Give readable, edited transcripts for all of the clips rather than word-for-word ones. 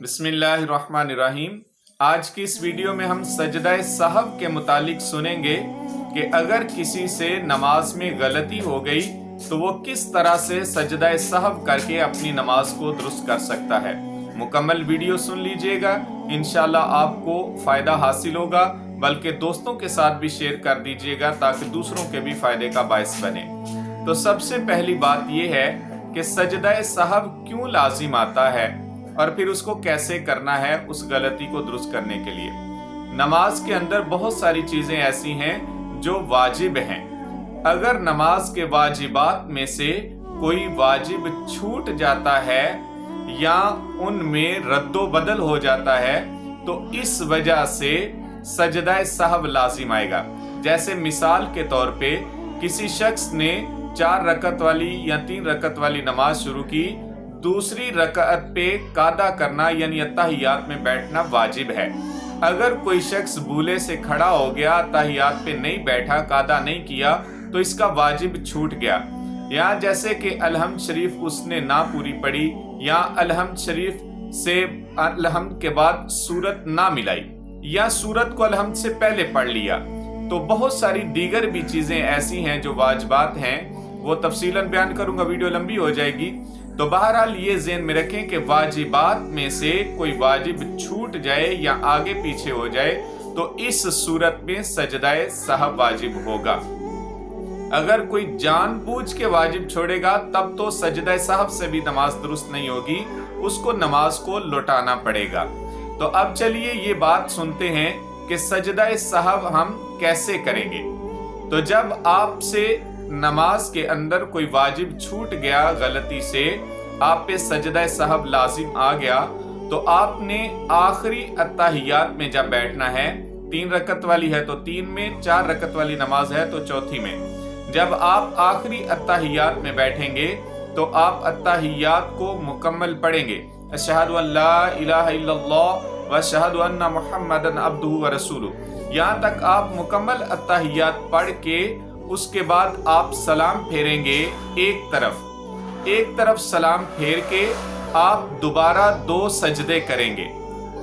बिस्मिल्लाहिर्रहमानिर्रहीम। आज की इस वीडियो में हम सजदा सहव के मुतालिक सुनेंगे कि अगर किसी से नमाज में गलती हो गई तो वो किस तरह से सजदा सहव करके अपनी नमाज को दुरुस्त कर सकता है। मुकम्मल वीडियो सुन लीजिएगा, इंशाल्लाह आपको फ़ायदा हासिल होगा, बल्कि दोस्तों के साथ भी शेयर कर दीजिएगा ताकि दूसरों के भी फ़ायदे का बायस बने। तो सबसे पहली बात यह है कि सजदा सहव क्यों लाजिम आता है और फिर उसको कैसे करना है उस गलती को दुरुस्त करने के लिए। नमाज के अंदर बहुत सारी चीज़ें ऐसी हैं जो वाजिब हैं। अगर नमाज के वाजिबात में से कोई वाजिब छूट जाता है या उनमें रद्दो बदल हो जाता है तो इस वजह से सजदा सहव लाजिम आएगा। जैसे मिसाल के तौर पे किसी शख्स ने 4 रकत वाली या 3 रकत वाली नमाज शुरू की, दूसरी रकअत पे कादा करना यानी अत्तहियात में बैठना वाजिब है। अगर कोई शख्स भूले से खड़ा हो गया, अत्तहियात पे नहीं बैठा, कादा नहीं किया तो इसका वाजिब छूट गया। या जैसे कि अलहम्द शरीफ उसने ना पूरी पढ़ी या अलहम्द शरीफ से अलहम्द के बाद सूरत ना मिलाई या सूरत को अलहम्द से पहले पढ़ लिया, तो बहुत सारी दीगर भी चीज़ें ऐसी हैं जो वाजिबात हैं। वो तफसीलन बयान करूंगा, वीडियो लंबी हो जाएगी। तो बहरहाल ये ज़हन में रखें कि वाजिबात में से कोई वाजिब छूट जाए या आगे पीछे हो जाए तो इस सूरत में सजदा सहव वाजिब होगा। अगर कोई जानबूझ के वाजिब छोड़ेगा तब तो सजदा सहव से भी नमाज दुरुस्त नहीं होगी, उसको नमाज को लौटाना पड़ेगा। तो अब चलिए ये बात सुनते हैं कि सजदा सहव हम कैसे करेंगे। तो जब आपसे नमाज के अंदर कोई वाजिब छूट गया, गलती से आप पे सजदा सहव लाजिम आ गया, तो आपने आखिरी अत्तहियात में जब बैठना है, 3 रकत वाली है तो 3 में, 4 रकत वाली नमाज है तो चौथी में, जब आप आखिरी अत्तहियात में बैठेंगे तो आप अत्तहियात को मुकम्मल पढ़ेंगे। अशहदु अल्ला इलाहा इल्लल्लाह व अशहदु अन्ना मुहम्मदन अब्दुहु व रसूलुहु, यहाँ तक आप मुकम्मल अत्तहियात पढ़ के उसके बाद आप सलाम फेरेंगे। एक तरफ सलाम फेर के आप दोबारा 2 सजदे करेंगे।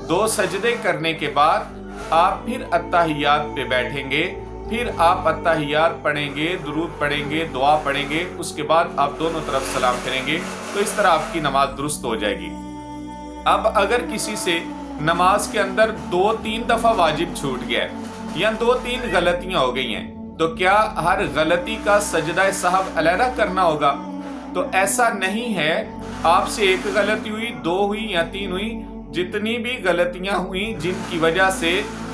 2 सजदे करने के बाद आप फिर अत्तहियात पे बैठेंगे, फिर आप अत्तहियात पढ़ेंगे, दुरूद पढ़ेंगे, दुआ पढ़ेंगे, उसके बाद आप दोनों तरफ सलाम फेरेंगे। तो इस तरह आपकी नमाज दुरुस्त हो जाएगी। अब अगर किसी से नमाज के अंदर 2-3 दफा वाजिब छूट गया है या 2-3 गलतियां हो गई हैं, तो क्या हर गलती का सजदा सहव अलहदा करना होगा? तो ऐसा नहीं है। आपसे 1 गलती हुई, 2 हुई या 3 हुई, जितनी भी गलतियां हुई जिनकी वजह से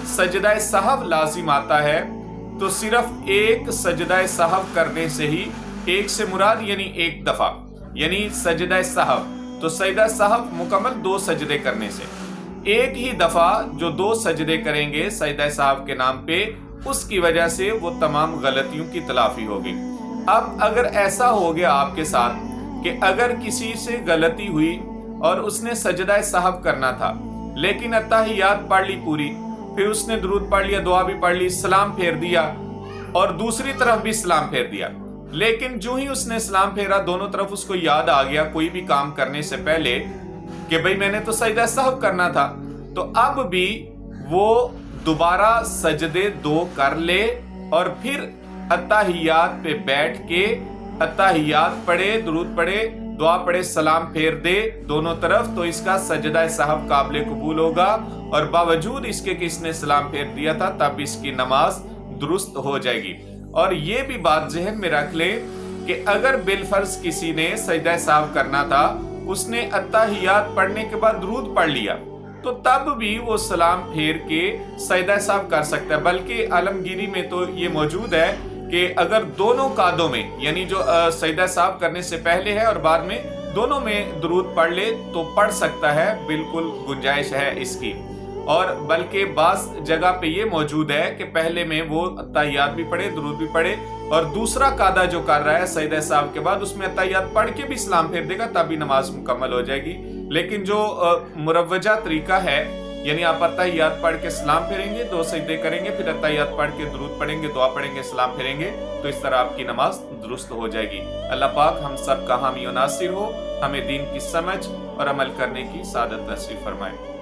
सजदा सहव लाजिम आता है, तो सिर्फ 1 सजदा सहव करने से ही, 1 से मुराद यानी 1 दफा यानी सजदा सहव, तो सजदा सहव मुकम्मल 2 सजदे करने से, 1 ही दफा जो 2 सजदे करेंगे सजदा सहव के नाम पे, उसकी वजह से वो तमाम गलतियों की तलाफी होगी। अब अगर ऐसा हो गया आपके साथ कि अगर किसी से गलती हुई और उसने सजदा सहव करना था लेकिन अत्तहियात पढ़ ली पूरी, फिर उसने दुरूद पढ़ लिया, दुआ भी पढ़ ली, सलाम फेर दिया और दूसरी तरफ भी सलाम फेर दिया, लेकिन जो ही उसने सलाम फेरा दोनों तरफ उसको याद आ गया कोई भी काम करने से पहले कि भाई मैंने तो सजदा सहव करना था, तो अब भी वो दोबारा सजदे 2 कर ले और फिर अत्तहियात पे बैठ के अत्तहियात पढ़े, दुरूद पढ़े, दुआ पढ़े, सलाम फेर दे दोनों तरफ, तो इसका सजदा सहव काबिल कबूल होगा। और बावजूद इसके कि इसने सलाम फेर दिया था तब इसकी नमाज दुरुस्त हो जाएगी। और ये भी बात ज़हन में रख ले कि अगर बिलफर्ज किसी ने सजदा सहव करना था, उसने अत्तहियात पढ़ने के बाद दुरूद पढ़ लिया, तो तब भी वो सलाम फेर के सजदा सहव कर सकता है। बल्कि आलमगीरी में तो ये मौजूद है कि अगर दोनों कादों में यानी जो सजदा सहव करने से पहले है और बाद में, दोनों में दुरूद पढ़ ले तो पढ़ सकता है, बिल्कुल गुंजाइश है इसकी। और बल्कि बास जगह पे ये मौजूद है कि पहले में वो अत्तहियात भी पढ़े, दुरूद भी पढ़े, और दूसरा कादा जो कर रहा है सजदा सहव के बाद उसमें अत्तहियात पढ़ के भी सलाम फेर देगा, तभी नमाज मुकम्मल हो जाएगी। लेकिन जो मुरव्वजा तरीका है یعنی آپ اتحیات پڑھ کے سلام پھیریں گے، 2 سجدے کریں گے، پھر اتحیات پڑھ کے درود پڑھیں گے، دعا پڑھیں گے، سلام پھیریں گے، تو اس طرح آپ کی نماز درست ہو جائے گی۔ اللہ پاک ہم سب کا حامی و ناصر ہو، ہمیں دین کی سمجھ اور عمل کرنے کی سعادت نصیب فرمائے۔